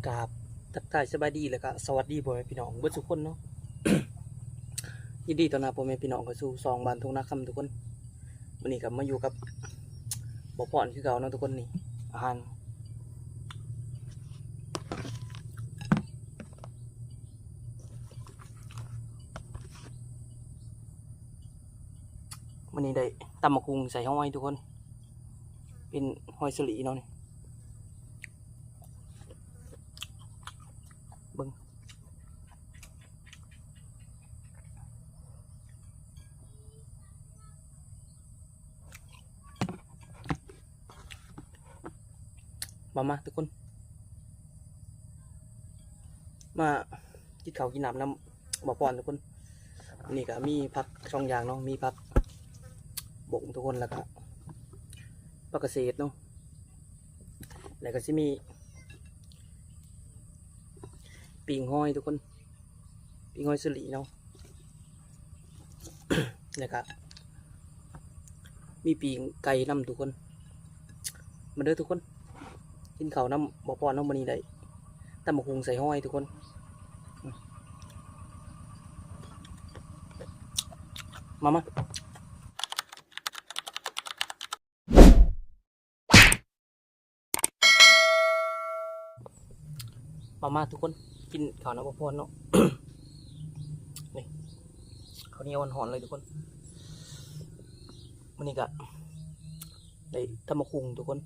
กราบทักทายสบายดีแล้วก็สวัสดีพ่อแม่พี่น้องเบิดทุกคนเนาะ ยินดีต้อนรับพ่อแม่พี่น้องเข้าสู่ซองบ้านทุ่งนาคำทุกคนวันนี้ก็มาอยู่กับบ่พรคือเก่าเนาะทุกคนนี่อาหารวันนี้ได้ตำมะคุงใส่ห้อยทุกคนเป็นห้อยสลีเนาะนี่เบิ่งมาทุกคนมากินข้าวกินน้ำน้ำบ่พรทุกคนนี่ก็มีผักช่องอย่างเนาะมีผักบกทุกคนแล้วก็ผักเกษตรเนาะแล้วก็สิมีปิงห้อยทุกคนปิงห้อยสลีเนาะ แล้วก็มีปิงไก่น้ำทุกคนมาเด้อทุกคนกินข้าวน้ำบ่พรน้ำมันนี้ได้ตำบักหุ่งใส่ห้อยทุกคนมาทุกคนกินข้าวน้ำบ่พรเนาะ นี่ข้าวเหนียวหอนๆเลยทุกคนวันนี้ก็ได้ตำบักหุ่งทุกคน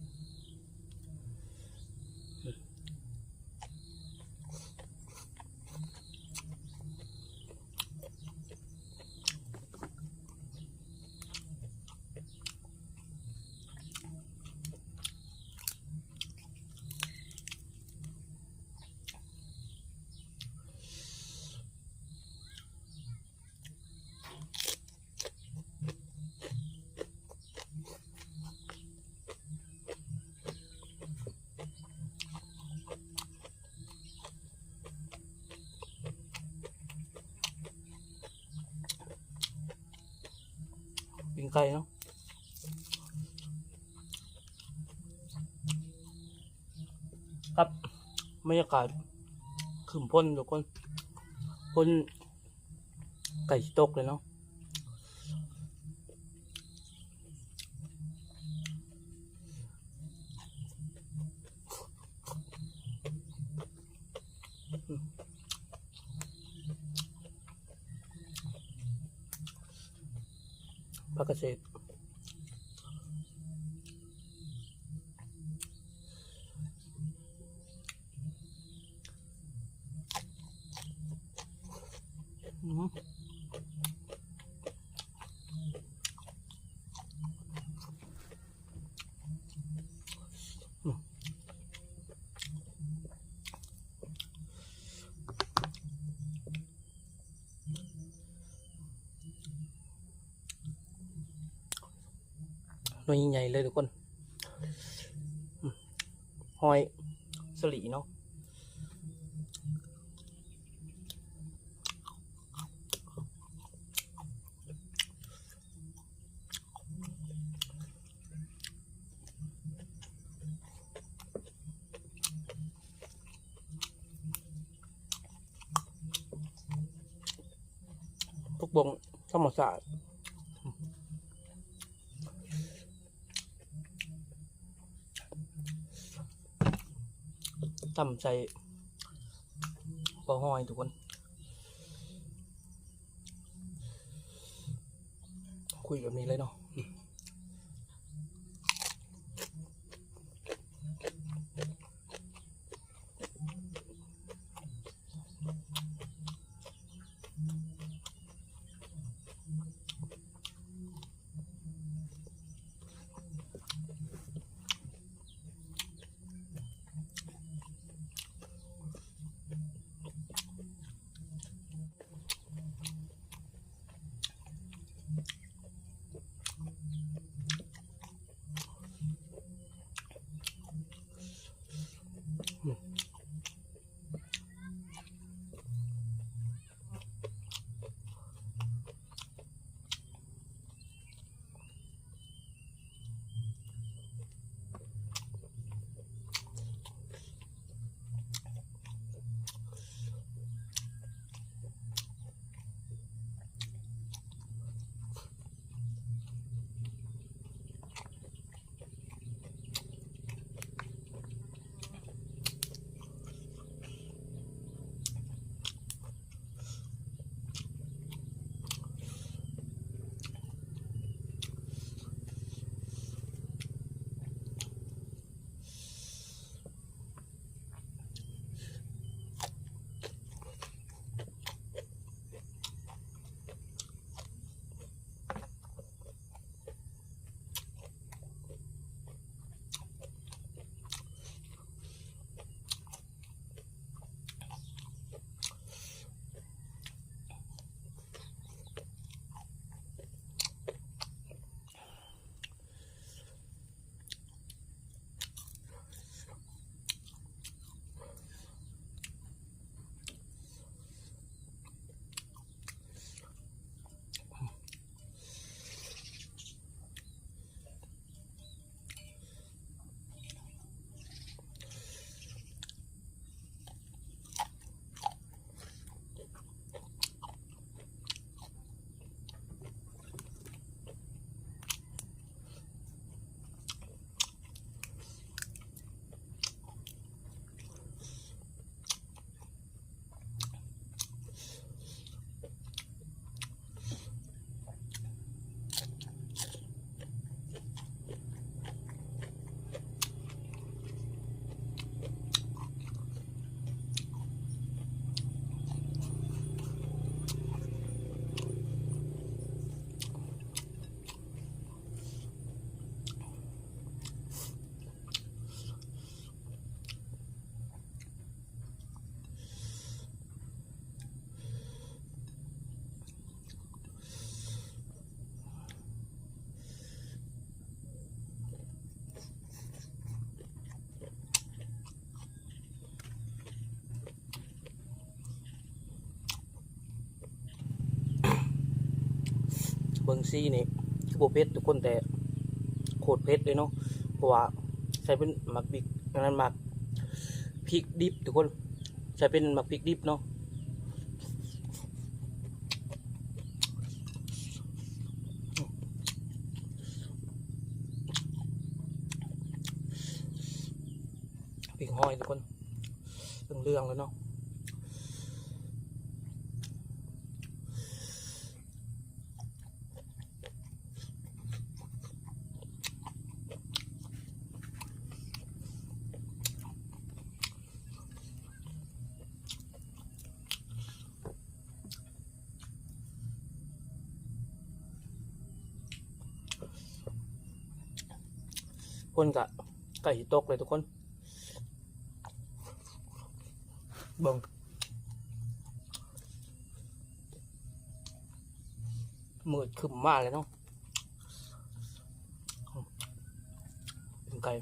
ปิงไก่เนาะครับบรรยากาศขึ้นพ่นทุกคนพ่นไก่ตกเลยเนาะผักเกษตรหน่วยใหญ่เลยทุกคนหอยสลีเนาะพวกบงธรรมศาสตร์ทำใส่ปลาหอยทุกคนคุยแบบนี้เลยเนาะ เบิงซี่นี่คือโบเผ็ดทุกคนแต่โคตรเผ็ดเลยเนาะเพราะว่าใช้เป็นหมักพริกดังนั้นหมักพริกดิบทุกคนใช้เป็นหมักพริกดิบเนาะพริกห้อยทุกคนเรื่องแล้วเนาะคนกะไก่ตกเลยทุกคนเบิ่งมืดขึ้นมากเลยเนาะเป็นไก่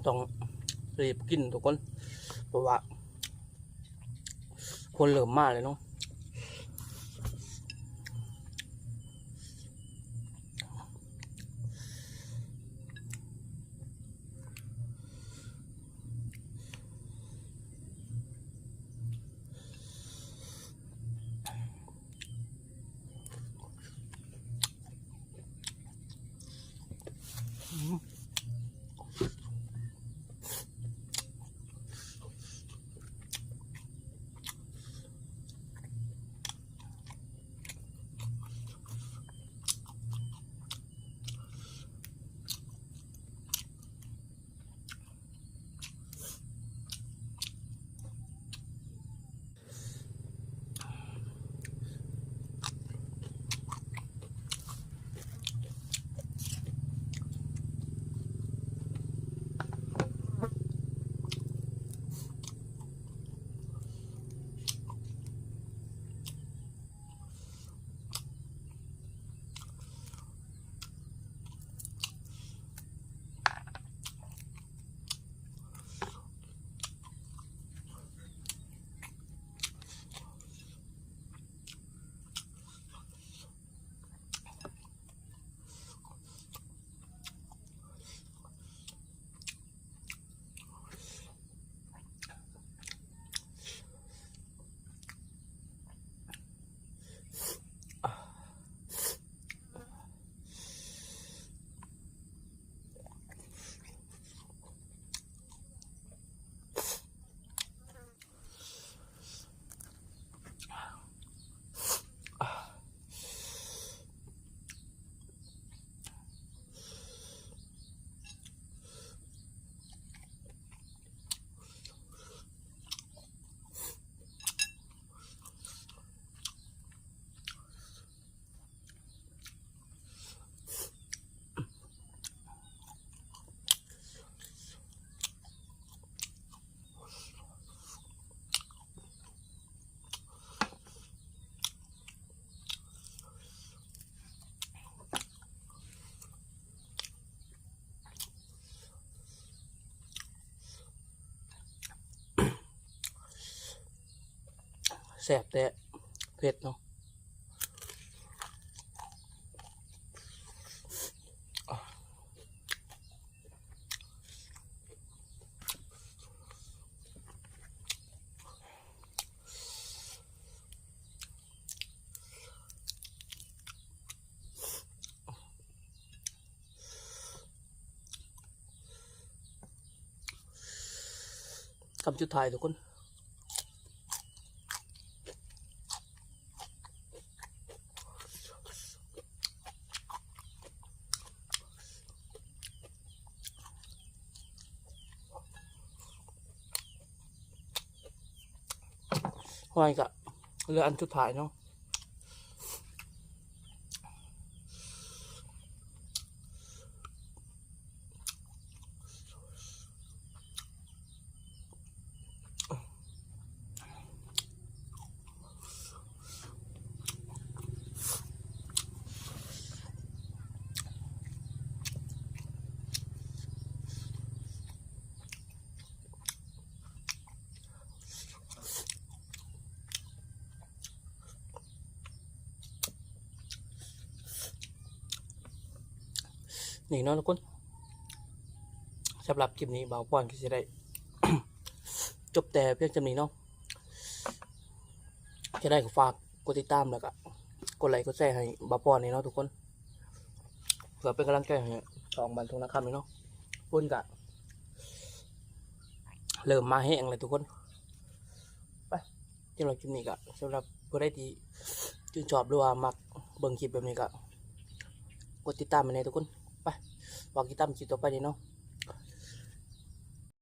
ต้องรีบกินทุกคนเพราะว่าคนเหลือมากเลยเนาะแซ่บแต่เผ็ดเนาะ คำสุดท้ายทุกคนห้อยกะเรืออันสุดท้ายเนาะนี่เนาะทุกคนสำหรับคลิปนี้บ่าวป้อนก็จะได้ จบแต่เพียงจำนี้เนาะจะได้ก็ฝากกดติดตามแล้วก็กดไลค์กดแชร์ให้บ่าวป้อนนี่เนาะทุกคนเพื่อเป็นกำลังใจให้สองบันทุงนะครับนี่เนาะพุ่นกะเริ่มมาแห้งเลยทุกคนไปสำหรับคลิปนี้ก็สำหรับผู้ใดที่ชื่นชอบหรือว่ามักเบิ่งคลิปแบบนี้ก็กดติดตามมาเลยทุกคนไปบอกติดตามคลิปต่อไปนี่เนาะ